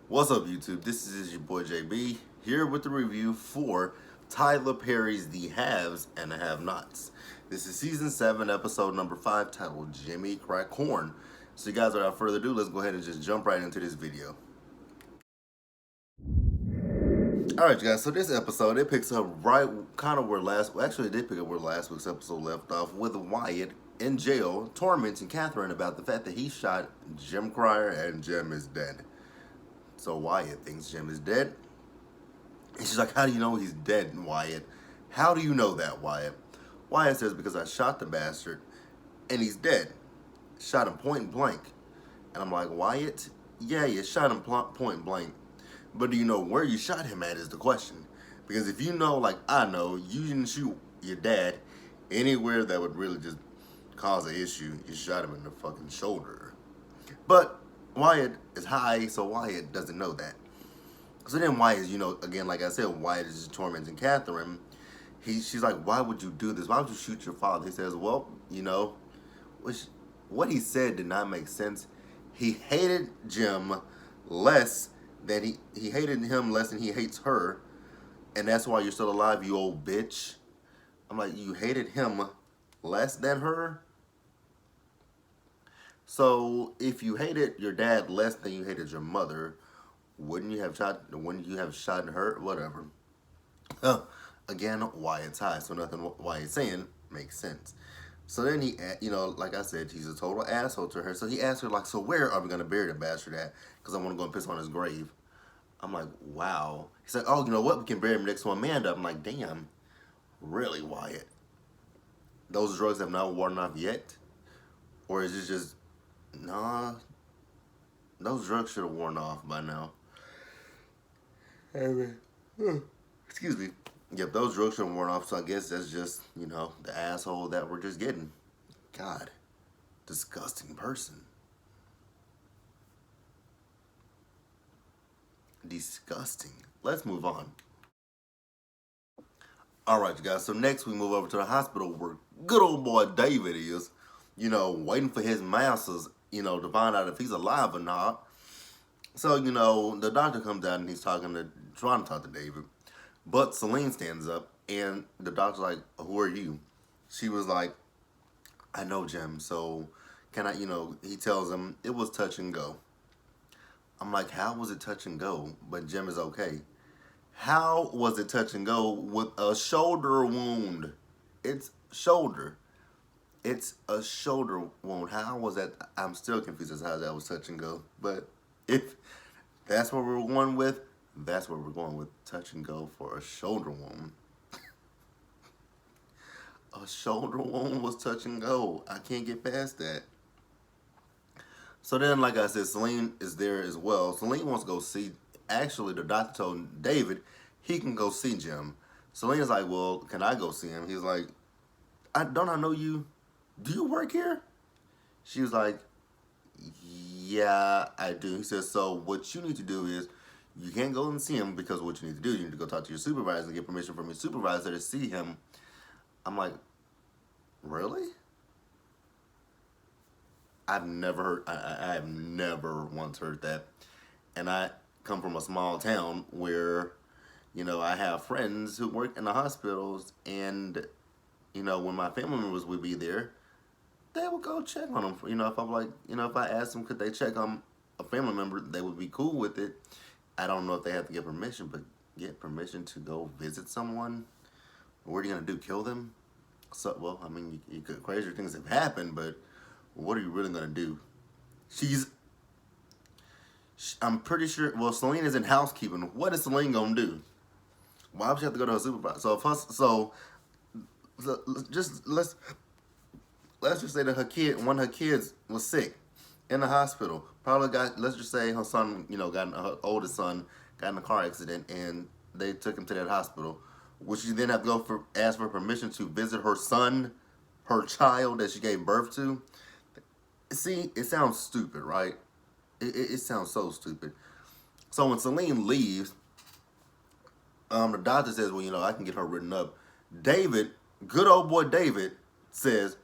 What's up, YouTube? This is your boy JB here with the review for Tyler Perry's The Haves and the Have-Nots. This is season 7, episode number 5, titled Jimmy Crack Corn. So, you guys, without further ado, let's go ahead and just jump right into this video. Alright, guys, so this episode, it picks up right kind of where it did pick up where last week's episode left off, with Wyatt in jail tormenting Catherine about the fact that he shot Jim Cryer and Jim is dead. So Wyatt thinks Jim is dead. And she's like, how do you know he's dead, Wyatt? How do you know that, Wyatt? Wyatt says, because I shot the bastard and he's dead. Shot him point blank. And I'm like, Wyatt, yeah, you shot him point blank. But do you know where you shot him at is the question. Because if you know, like I know, you didn't shoot your dad anywhere that would really just cause an issue. You shot him in the fucking shoulder. But Wyatt is high, so Wyatt doesn't know that. So then Wyatt, again, like I said, Wyatt is just tormenting Catherine. She's like, why would you do this? Why would you shoot your father? He says, well, what he said did not make sense. He hated Jim less than he hated him less than he hates her. And that's why you're still alive, you old bitch. I'm like, you hated him less than her? So if you hated your dad less than you hated your mother, wouldn't you have shot her? Whatever. Again, Wyatt's high, so nothing Wyatt's saying makes sense. So then he, like I said, he's a total asshole to her. So he asked her, like, so where are we going to bury the bastard at? Because I want to go and piss on his grave. I'm like, wow. He's like, oh, you know what? We can bury him next to Amanda. I'm like, damn. Really, Wyatt? Those drugs have not worn off yet? Or is it just, nah, those drugs should have worn off by now. Excuse me. Yep, those drugs should have worn off, so I guess that's just, the asshole that we're just getting. God. Disgusting person. Disgusting. Let's move on. Alright, you guys, so next we move over to the hospital where good old boy David is, waiting for his masters, to find out if he's alive or not. So, the doctor comes out and he's trying to talk to David. But Celine stands up and the doctor's like, who are you? She was like, I know Jim, so can I, he tells him it was touch and go. I'm like, how was it touch and go? But Jim is okay. How was it touch and go with a shoulder wound? It's shoulder. It's a shoulder wound. How was that? I'm still confused as to how that was touch and go. But if that's what we're going with, that's what we're going with. Touch and go for a shoulder wound. A shoulder wound was touch and go. I can't get past that. So then, like I said, Celine is there as well. Celine wants to go see. Actually, the doctor told David he can go see Jim. Celine is like, well, can I go see him? He's like, don't I know you? Do you work here? She was like, yeah, I do. He says, so what you need to do is, you can't go and see him because what you need to do, you need to go talk to your supervisor and get permission from your supervisor to see him. I'm like, really? I've never heard, I have never once heard that. And I come from a small town where, I have friends who work in the hospitals, and, when my family members would be there, they would go check on them. If I'm like, if I asked them could they check on a family member, they would be cool with it. I don't know if they have to get permission, but get permission to go visit someone? What are you going to do, kill them? So, well, I mean, you could, crazier things have happened, but what are you really going to do? I'm pretty sure, well, Celine is in housekeeping. What is Celine going to do? Why would she have to go to her supervisor? Let's just say that one of her kids was sick in the hospital. Probably let's just say her son, her oldest son got in a car accident and they took him to that hospital. Would she then have to ask for permission to visit her son, her child that she gave birth to? See, it sounds stupid, right? It sounds so stupid. So when Celine leaves, the doctor says, well, I can get her written up. David, good old boy David, says,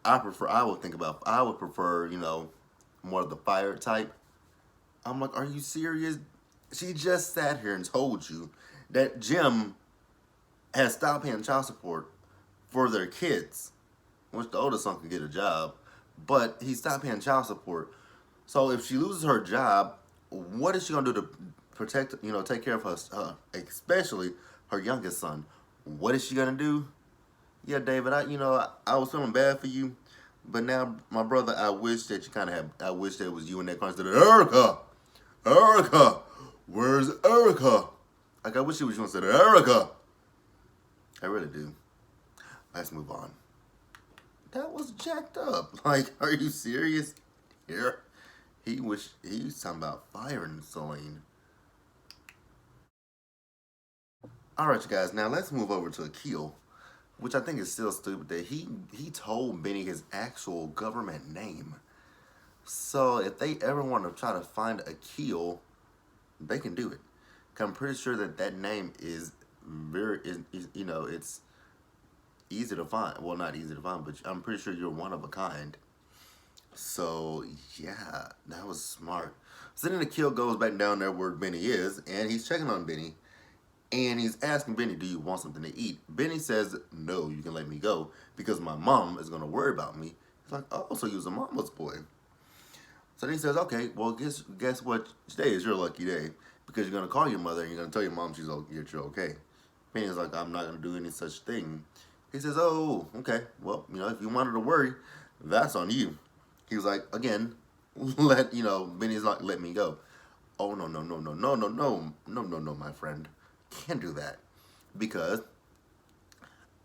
I would prefer, more of the fire type. I'm like, are you serious? She just sat here and told you that Jim has stopped paying child support for their kids, which the oldest son can get a job, but he stopped paying child support. So if she loses her job, what is she gonna do to protect, take care of her, especially her youngest son? What is she gonna do? Yeah, David, I was feeling bad for you, but now, my brother, I wish that you kind of had, I wish that it was you in that car instead of Erica. Erica, where's Erica? Like, I wish it was you instead of Erica. I really do. Let's move on. That was jacked up. Like, are you serious? Here, he was talking about firing Celine. All right, you guys. Now let's move over to Akil, which I think is still stupid that he told Benny his actual government name. So if they ever want to try to find Akil, they can do it. 'Cause I'm pretty sure that that name is it's easy to find. Well, not easy to find, but I'm pretty sure you're one of a kind. So yeah, that was smart. So then Akil goes back down there where Benny is, and he's checking on Benny. And he's asking Benny, do you want something to eat? Benny says, no, you can let me go because my mom is going to worry about me. He's like, oh, so you was a mama's boy. So then he says, okay, well, guess what? Today is your lucky day because you're going to call your mother and you're going to tell your mom you're okay. Benny's like, I'm not going to do any such thing. He says, oh, okay. Well, if you wanted to worry, that's on you. He was like, again, Benny's like, let me go. Oh, no, no, no, no, no, no, no, no, no, no, my friend. Can't do that because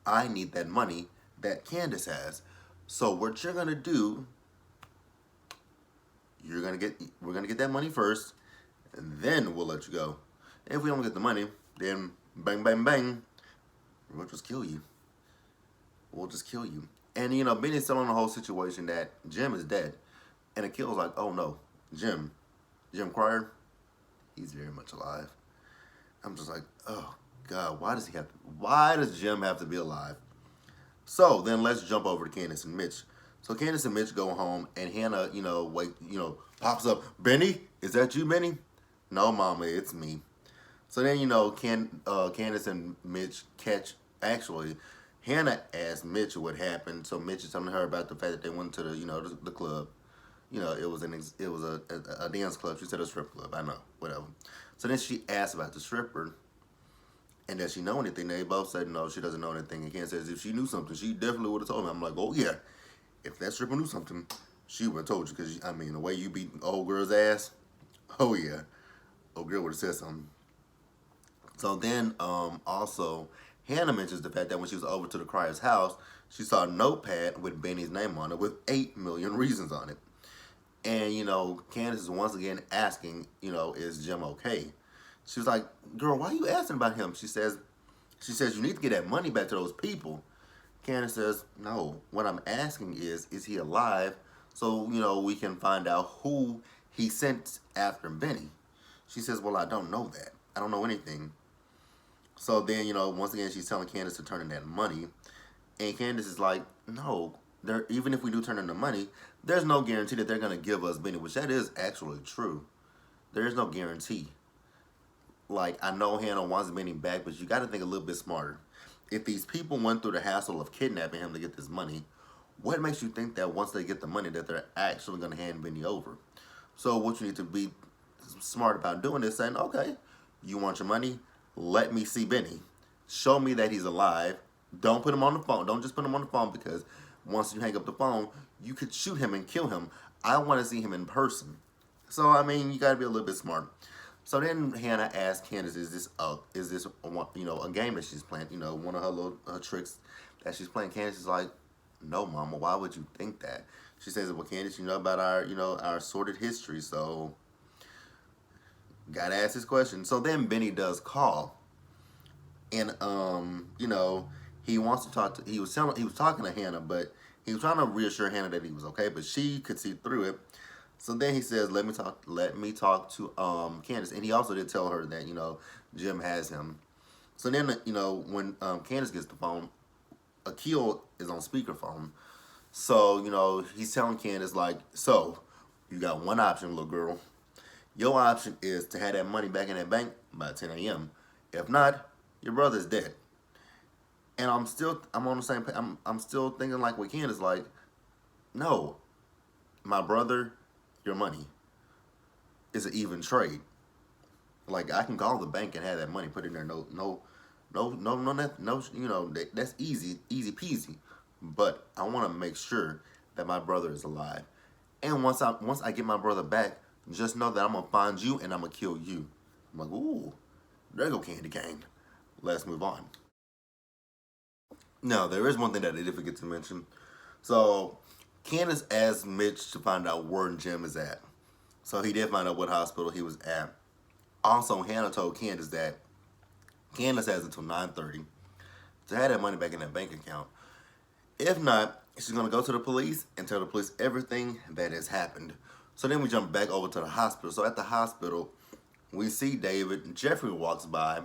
I need that money that Candace has. So what you're gonna do, we're gonna get that money first, and then we'll let you go. If we don't get the money, then bang, bang, bang, we'll just kill you. We'll just kill you. And Benny's telling the whole situation that Jim is dead, and Akil's like, oh no, Jim Cryer, he's very much alive. I'm just like, oh God, why does Jim have to be alive? So then let's jump over to Candace and Mitch. So Candace and Mitch go home, and Hannah, pops up. Benny, is that you, Benny? No, Mama, it's me. So then, Candace and Mitch catch. Actually, Hannah asked Mitch what happened. So Mitch is telling her about the fact that they went to the club. It was a dance club. She said a strip club. I know, whatever. So then she asked about the stripper, and does she know anything? They both said no, she doesn't know anything. And Ken says if she knew something, she definitely would have told me. I'm like, oh yeah, if that stripper knew something, she would have told you. Because the way you beat old girl's ass, oh yeah, old girl would have said something. So then also Hannah mentions the fact that when she was over to the Cryer's house, she saw a notepad with Benny's name on it with 8 million reasons on it. And, Candace is once again asking, is Jim okay? She was like, girl, why are you asking about him? She says, you need to get that money back to those people. Candace says, no, what I'm asking is he alive? So, we can find out who he sent after Benny. She says, well, I don't know that. I don't know anything. So then, once again, she's telling Candace to turn in that money. And Candace is like, no, even if we do turn in the money, there's no guarantee that they're going to give us Benny, which that is actually true. There is no guarantee. Like, I know Hannah wants Benny back, but you got to think a little bit smarter. If these people went through the hassle of kidnapping him to get this money, what makes you think that once they get the money that they're actually going to hand Benny over? So what you need to be smart about doing is saying, okay, you want your money? Let me see Benny. Show me that he's alive. Don't put him on the phone. Don't just put him on the phone because once you hang up the phone, you could shoot him and kill him. I want to see him in person. So, you got to be a little bit smart. So then Hannah asked Candace, is this a game that she's playing? One of her tricks that she's playing. Candace is like, no, Mama, why would you think that? She says, well, Candace, you know about our sordid history, so gotta ask this question. So then Benny does call, and he wants to talk to. He was talking to Hannah, but he was trying to reassure Hannah that he was okay, but she could see through it. So then he says, let me talk to Candace. And he also did tell her that, Jim has him. So then, when Candace gets the phone, Akil is on speakerphone. So, he's telling Candace, like, so, you got one option, little girl. Your option is to have that money back in that bank by 10 a.m. If not, your brother's dead. And I'm on the same page. I'm still thinking like what Ken is like, no, my brother, your money is an even trade. Like I can call the bank and have that money put in there. No. That's easy peasy. But I want to make sure that my brother is alive. And once I get my brother back, just know that I'm gonna find you and I'm gonna kill you. I'm like, ooh, there go Candy Cane. Let's move on. Now there is one thing that I did forget to mention. So Candace asked Mitch to find out where Jim is at. So he did find out what hospital he was at. Also, Hannah told Candace that Candace has until 9:30 to have that money back in that bank account. If not, she's gonna go to the police and tell the police everything that has happened. So then we jump back over to the hospital. So at the hospital, we see David. Jeffrey walks by.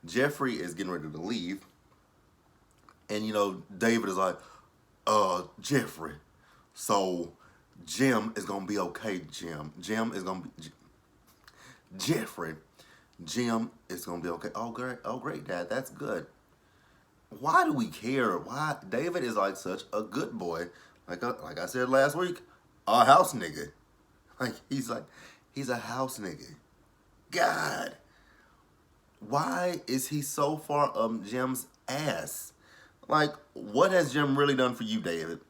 Jeffrey is getting ready to leave. And David is like, Jeffrey, so Jim is gonna be okay, Jim. Jim is gonna be Jeffrey. Jim is gonna be okay. Oh great, Dad, that's good. Why do we care? Why David is like such a good boy. Like I said last week, a house nigga. He's a house nigga. God. Why is he so far up Jim's ass? Like, what has Jim really done for you, David?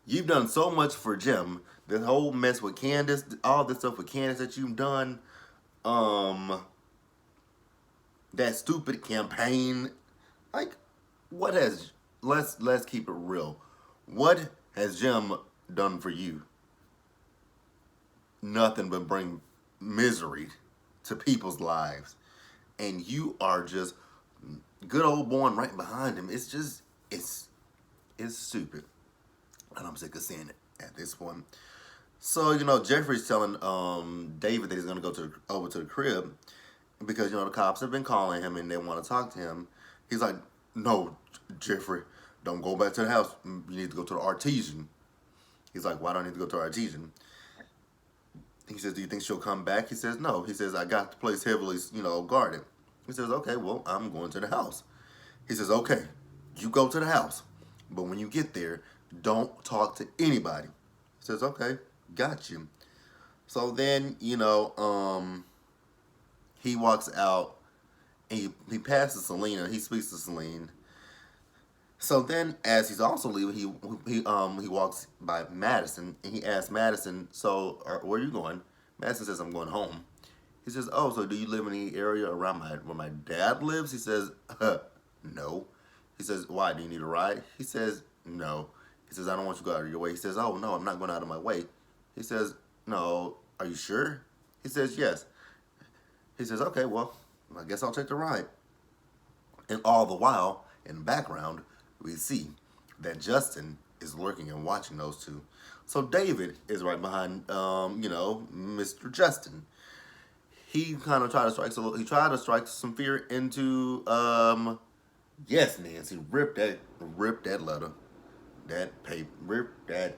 You've done so much for Jim. This whole mess with Candace, all this stuff with Candace that you've done. That stupid campaign. Like, what has let's keep it real. What has Jim done for you? Nothing but bring misery to people's lives. And you are just good old born right behind him. It's stupid. And I'm sick of seeing it at this point. So, Jeffrey's telling David that he's gonna go over to the crib because, the cops have been calling him and they want to talk to him. He's like, no, Jeffrey, don't go back to the house. You need to go to the Artesian. He's like, why do I need to go to Artesian? He says, do you think she'll come back? He says, no. He says, I got the place heavily, guarded. He says, okay, well, I'm going to the house. He says, okay, you go to the house. But when you get there, don't talk to anybody. He says, okay, got you. So then, he walks out and he passes Selena. He speaks to Celine. So then, as he's also leaving, he walks by Madison and he asks Madison, "So, where are you going?" Madison says, "I'm going home." He says, "Oh, so do you live in the area around where my dad lives?" He says, "No." He says, "Why? Do you need a ride?" He says, "No." He says, "I don't want you to go out of your way." He says, "Oh no, I'm not going out of my way." He says, "No, are you sure?" He says, "Yes." He says, "Okay, well, I guess I'll take the ride." And all the while, in the background, we see that Justin is lurking and watching those two. So David is right behind, Mr. Justin. He kind of tried to strike some fear into, yes, Nancy, rip that letter, that paper, rip that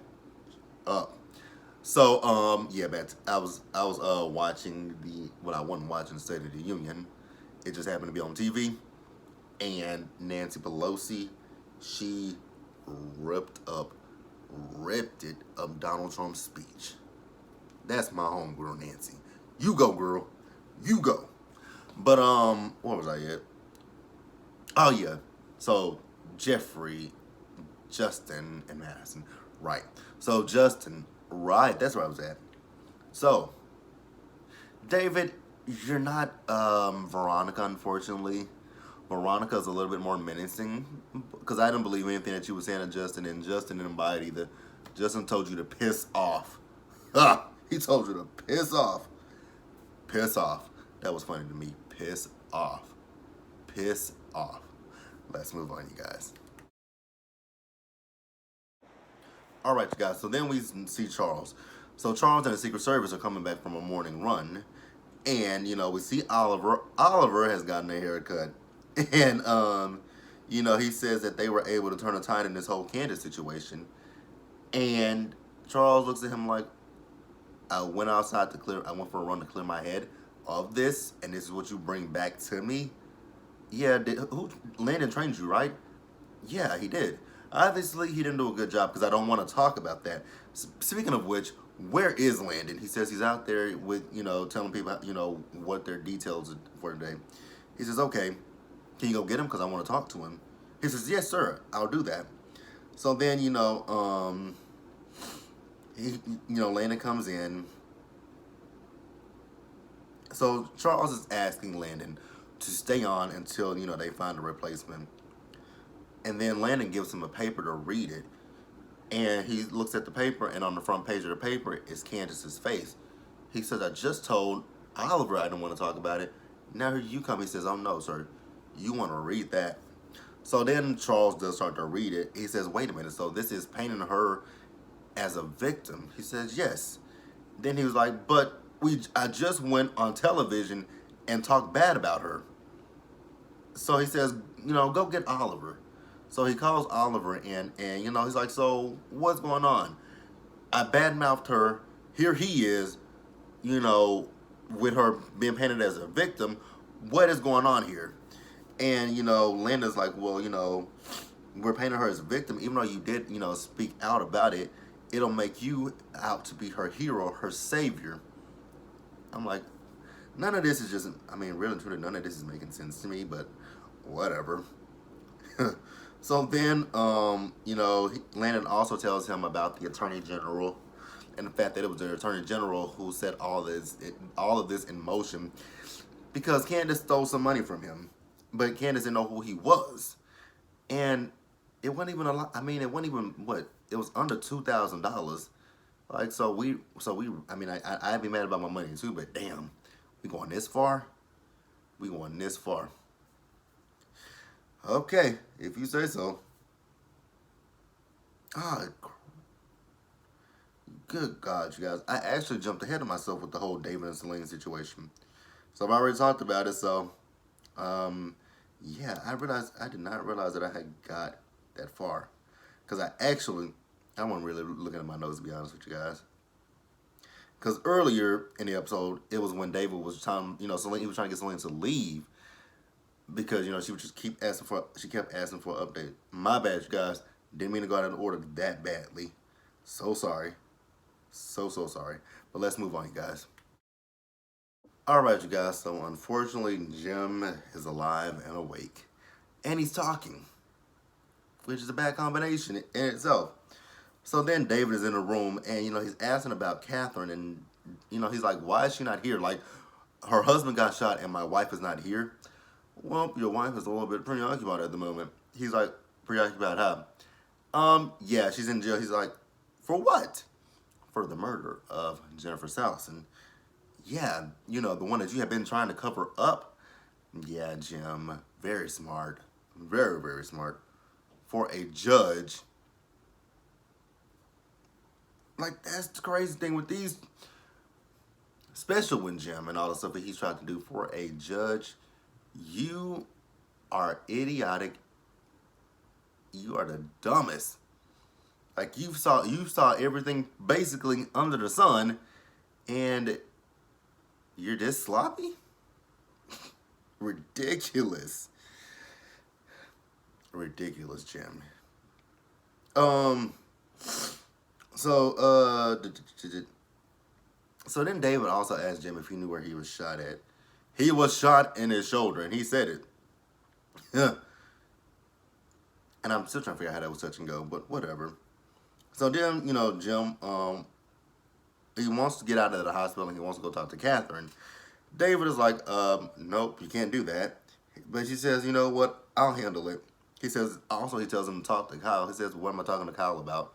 up. So, yeah, but I was watching I wasn't watching the State of the Union. It just happened to be on TV, and Nancy Pelosi, she ripped it up Donald Trump's speech. That's my homegirl, Nancy. You go, girl. You go. But, what was I at? Oh, yeah. So, Jeffrey, Justin, and Madison. Right. So, Justin, right. That's where I was at. So, David, you're not, Veronica, unfortunately. Veronica's a little bit more menacing because I didn't believe anything that you were saying to Justin, and Justin didn't buy it either. Justin told you to piss off. He told you to piss off. Piss off. That was funny to me. Piss off. Piss off. Let's move on, you guys. All right, you guys. So then we see Charles. So Charles and the Secret Service are coming back from a morning run. And, we see Oliver. Oliver has gotten a haircut. And, he says that they were able to turn a tide in this whole Candace situation. And Charles looks at him like, I went outside to clear. I went for a run to clear my head of this, and this is what you bring back to me. Yeah, who Landon trained you, right? Yeah, he did. Obviously, he didn't do a good job because I don't want to talk about that. Speaking of which, where is Landon? He says he's out there with, telling people, what their details are for today. He says, okay, can you go get him? Because I want to talk to him. He says, yes, sir, I'll do that. So then, Landon comes in. So Charles is asking Landon to stay on until, they find a replacement. And then Landon gives him a paper to read it. And he looks at the paper, and on the front page of the paper is Candace's face. He says, I just told Oliver I didn't want to talk about it. Now here you come. He says, oh, no, sir. You want to read that. So then Charles does start to read it. He says, wait a minute. So this is painting her as a victim. He says, yes. Then he was like, but I just went on television and talked bad about her. So he says, go get Oliver. So he calls Oliver in, and he's like, so what's going on? I badmouthed her. Here he is, with her being painted as a victim. What is going on here? And Linda's like, well, we're painting her as a victim, even though you did, speak out about it. It'll make you out to be her hero, her savior. I'm like, none of this is just, really and truly, none of this is making sense to me, but whatever. So then, Landon also tells him about the Attorney General and the fact that it was the Attorney General who set all of this in motion because Candace stole some money from him, but Candace didn't know who he was, and it wasn't even a lot. It wasn't even what it was under $2,000. Like I'd be mad about my money too, but damn, we going this far. We going this far. Okay, if you say so. Ah, good God, you guys. I actually jumped ahead of myself with the whole David and Celine situation. So I've already talked about it, so, yeah, I did not realize that I had got that far. Because I wasn't really looking at my notes, to be honest with you guys. Because earlier in the episode, it was when David was trying, Celine, he was trying to get Celine to leave. Because, she would just kept asking for an update. My bad, you guys. Didn't mean to go out of order that badly. So sorry. So sorry. But let's move on, you guys. Alright, you guys. So, unfortunately, Jim is alive and awake. And he's talking. Which is a bad combination in itself. So then David is in the room and, he's asking about Catherine. And, he's like, why is she not here? Like, her husband got shot and my wife is not here. Well, your wife is a little bit preoccupied at the moment. He's like, preoccupied how? Yeah, she's in jail. He's like, for what? For the murder of Jennifer Salson. Yeah, the one that you have been trying to cover up. Yeah, Jim, very smart. Very, very smart. For a judge. Like, that's the crazy thing with these. Especially when Jim and all the stuff that he's tried to do for a judge. You are idiotic. You are the dumbest. Like you saw everything basically under the sun, and you're this sloppy? Ridiculous. Ridiculous, Jim. So then David also asked Jim if he knew where he was shot at. He was shot in his shoulder, and he said it. Yeah. And I'm still trying to figure out how that was touch and go, but whatever. So then, Jim, he wants to get out of the hospital, and he wants to go talk to Catherine. David is like, nope, you can't do that. But she says, you know what, I'll handle it. He tells him to talk to Kyle. He says, what am I talking to Kyle about?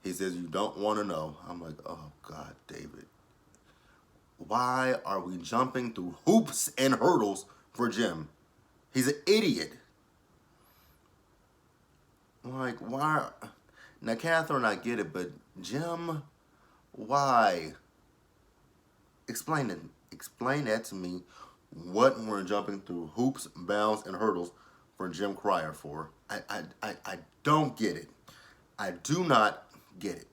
He says, you don't want to know. I'm like, oh, God, David. Why are we jumping through hoops and hurdles for Jim? He's an idiot. Like, why? Now, Catherine, I get it, but Jim, why? Explain that to me. What we're jumping through hoops, bounds, and hurdles for Jim Cryer for? I don't get it. I do not get it.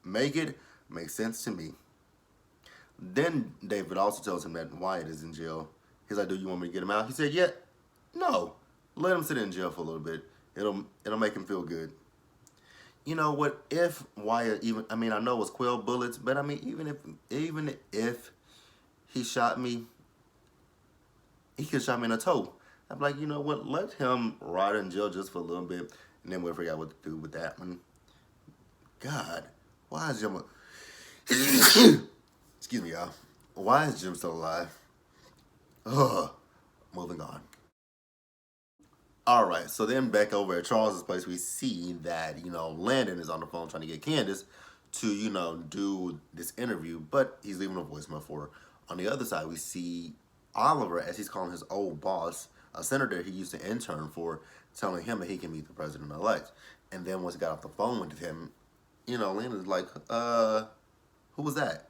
Make sense to me. Then David also tells him that Wyatt is in jail. He's like, "Do you want me to get him out?" He said, "Yeah, no, let him sit in jail for a little bit. It'll make him feel good." You know what? If Wyatt even, I mean, I know it's 12 bullets, but I mean, even if he shot me, he could shot me in the toe. I'm like, you know what? Let him rot in jail just for a little bit, and then we'll figure out what to do with that one. God, why is Jim? Excuse me, y'all. Why is Jim still alive? Ugh. Moving on. All right, so then back over at Charles's place, we see that, Landon is on the phone trying to get Candace to, do this interview, but he's leaving a voicemail for her. On the other side, we see Oliver, as he's calling his old boss, a senator he used to intern for, telling him that he can meet the president-elect. And then once he got off the phone with him, Landon's like, who was that?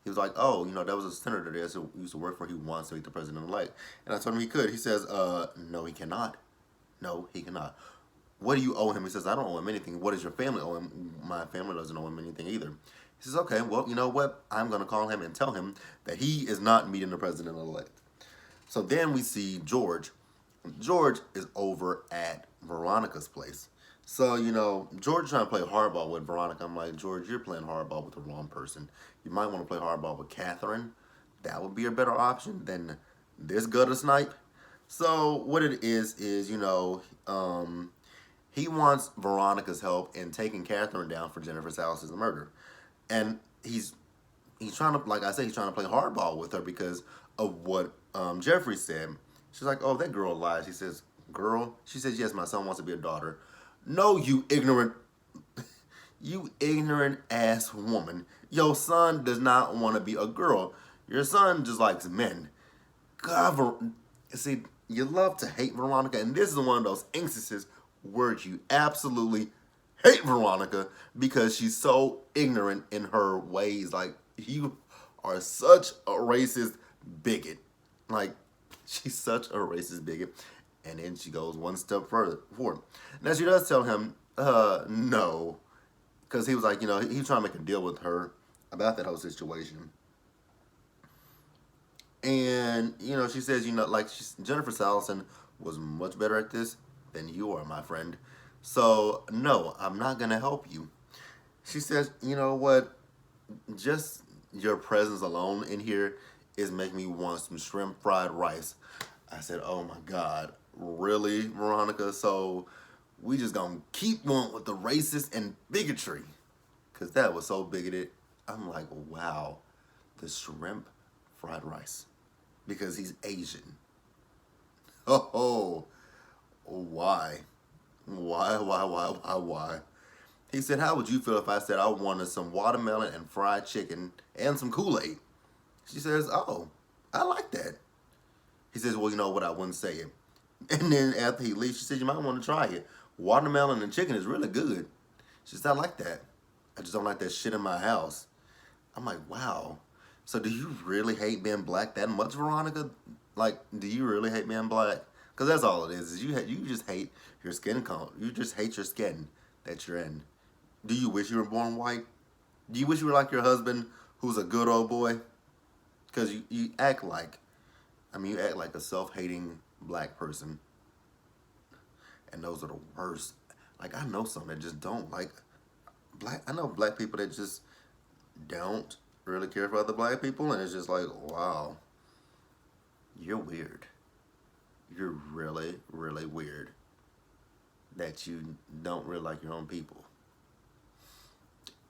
He was like, oh, that was a senator there who used to work for, he wants to meet the president-elect. And I told him he could. He says, no, he cannot. No, he cannot. What do you owe him? He says, I don't owe him anything. What does your family owe him? My family doesn't owe him anything either. He says, okay, well, you know what? I'm going to call him and tell him that he is not meeting the president-elect. So then we see George. George is over at Veronica's place. So, George trying to play hardball with Veronica. I'm like, George, you're playing hardball with the wrong person. You might want to play hardball with Catherine. That would be a better option than this gutter snipe. So what it is, he wants Veronica's help in taking Catherine down for Jennifer Salas' murder. And he's trying to, like I said, he's trying to play hardball with her because of what Jeffrey said. She's like, oh, that girl lies. He says, girl? She says, yes, my son wants to be a daughter. No, you ignorant ass woman. Your son does not want to be a girl. Your son just likes men. God, see, you love to hate Veronica, and this is one of those instances where you absolutely hate Veronica because she's so ignorant in her ways. Like, you are such a racist bigot. Like, she's such a racist bigot. And then she goes one step further forward. Now, she does tell him, no. Because he was like, he was trying to make a deal with her about that whole situation. And, she says, Jennifer Salison was much better at this than you are, my friend. So, no, I'm not going to help you. She says, you know what? Just your presence alone in here is making me want some shrimp fried rice. I said, oh my God, really, Veronica? So we just gonna keep going with the racist and bigotry? Because that was so bigoted. I'm like, wow, the shrimp fried rice. Because he's Asian. Oh, why? Why? He said, how would you feel if I said I wanted some watermelon and fried chicken and some Kool-Aid? She says, oh, I like that. He says, well, you know what, I wouldn't say it. And then after he leaves, she says, you might want to try it. Watermelon and chicken is really good. She said, I like that. I just don't like that shit in my house. I'm like, wow. So do you really hate being black that much, Veronica? Like, do you really hate being black? Because that's all it is you just hate your skin color. You just hate your skin that you're in. Do you wish you were born white? Do you wish you were like your husband, who's a good old boy? Because you act like a self-hating black person. And those are the worst. Like, I know some that just don't like black. I know black people that just don't really care for other black people. And it's just like, wow, you're weird. You're really, really weird that you don't really like your own people.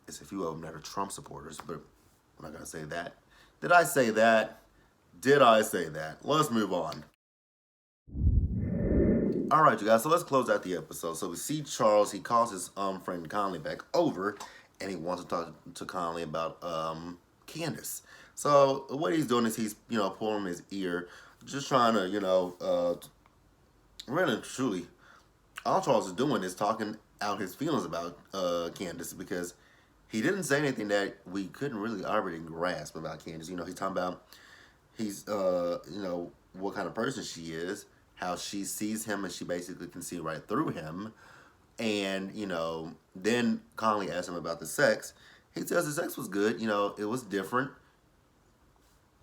It's a few of them that are Trump supporters, but I'm not going to say that. Did I say that? Did I say that? Let's move on. All right, you guys, so let's close out the episode. So we see Charles, he calls his friend Conley back over, and he wants to talk to Conley about Candace. So what he's doing is he's, pulling his ear, just trying to, really and truly, all Charles is doing is talking out his feelings about Candace, because he didn't say anything that we couldn't really already grasp about Candace. He's talking about what kind of person she is, how she sees him, and she basically can see right through him. And, then Conley asks him about the sex. He says the sex was good. It was different.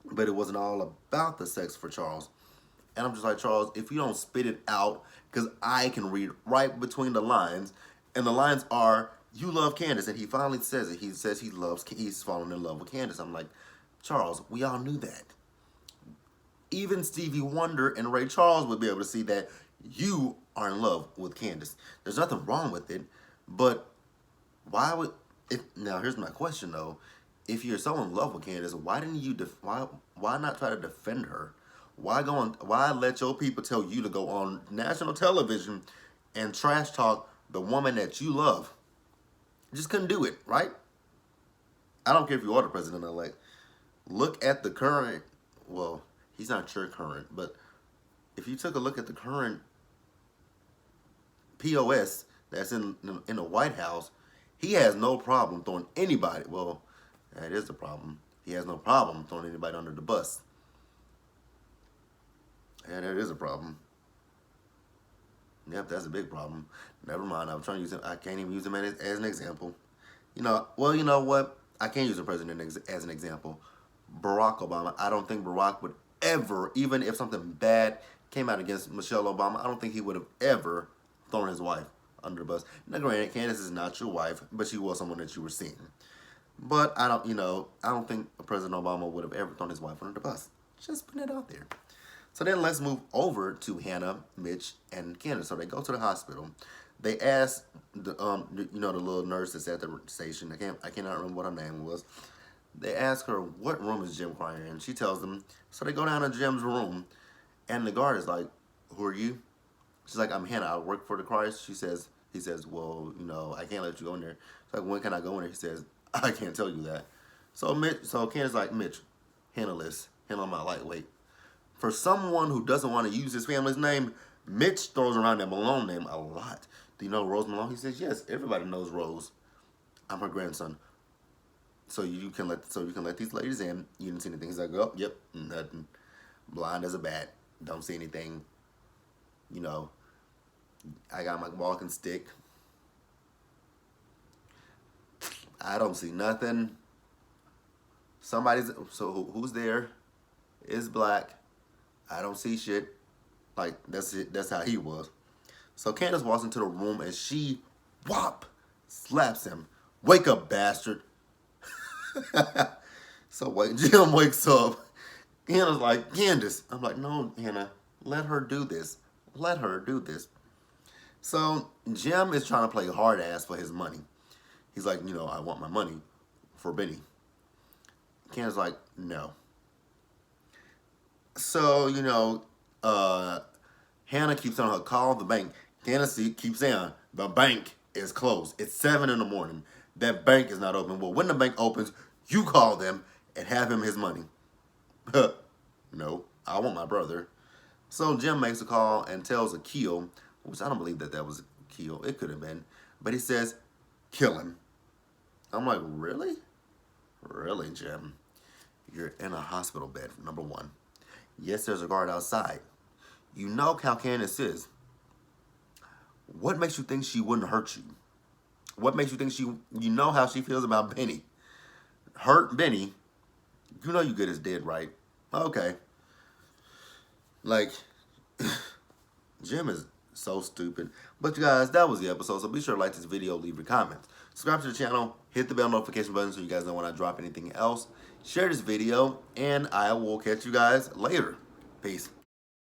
but it wasn't all about the sex for Charles. And I'm just like, Charles, if you don't spit it out, because I can read right between the lines, and the lines are, you love Candace, and he finally says it. He says he's fallen in love with Candace. I'm like, Charles, we all knew that. Even Stevie Wonder and Ray Charles would be able to see that you are in love with Candace. There's nothing wrong with it, but why would if now here's my question though. If you're so in love with Candace, why didn't you why not try to defend her? Why let your people tell you to go on national television and trash talk the woman that you love? You just couldn't do it, right? I don't care if you are the president elect. Look at the current, well, he's not your current, but if you took a look at the current POS that's in the White House, he has no problem throwing anybody. Well, that is the problem. He has no problem throwing anybody under the bus. And that is a problem. Yep, that's a big problem. Never mind. I'm trying to use him. I can't even use him as an example. You know what? I can't use the president as an example. Barack Obama. I don't think Barack would ever, even if something bad came out against Michelle Obama, I don't think he would have ever thrown his wife under the bus. Now, granted, Candace is not your wife, but she was someone that you were seeing. But I don't think President Obama would have ever thrown his wife under the bus. Just putting it out there. So then let's move over to Hannah, Mitch, and Candace. So they go to the hospital. They ask the the little nurse that's at the station. I cannot remember what her name was. They ask her, what room is Jim crying in? She tells them. So they go down to Jim's room, and the guard is like, who are you? She's like, I'm Hannah. I work for the Christ. He says, well, I can't let you go in there. She's like, when can I go in there? He says, I can't tell you that. So Candace's like, Mitch, handle this. Handle my lightweight. For someone who doesn't want to use his family's name, Mitch throws around that Malone name a lot. Do you know Rose Malone? He says, yes, everybody knows Rose. I'm her grandson. So you can let these ladies in. You didn't see anything. He's like, oh, yep, nothing. Blind as a bat. Don't see anything. I got my walking stick. I don't see nothing. Who's there? Is black. I don't see shit. Like, that's it. That's how he was. So Candace walks into the room and she, whop, slaps him. Wake up, bastard. So Jim wakes up. Hannah's like, Candace. I'm like, no, Hannah, let her do this. Let her do this. So Jim is trying to play hard ass for his money. He's like, I want my money for Benny. Candace's like, no. So, Hannah keeps on her call the bank. Candace keeps saying, the bank is closed. It's 7 in the morning. That bank is not open. Well, when the bank opens, you call them and have him his money. No, I want my brother. So Jim makes a call and tells Akil, which I don't believe that was Akil. It could have been. But he says, kill him. I'm like, really? Really, Jim? You're in a hospital bed, number one. Yes, there's a guard outside. You know how Candace is. What makes you think she wouldn't hurt you? What makes you think you know how she feels about Benny? Hurt Benny? You know you good as dead, right? Okay. Like, Jim is so stupid. But you guys, that was the episode. So be sure to like this video, leave your comments. Subscribe to the channel, hit the bell notification button so you guys know when I drop anything else. Share this video, and I will catch you guys later. Peace.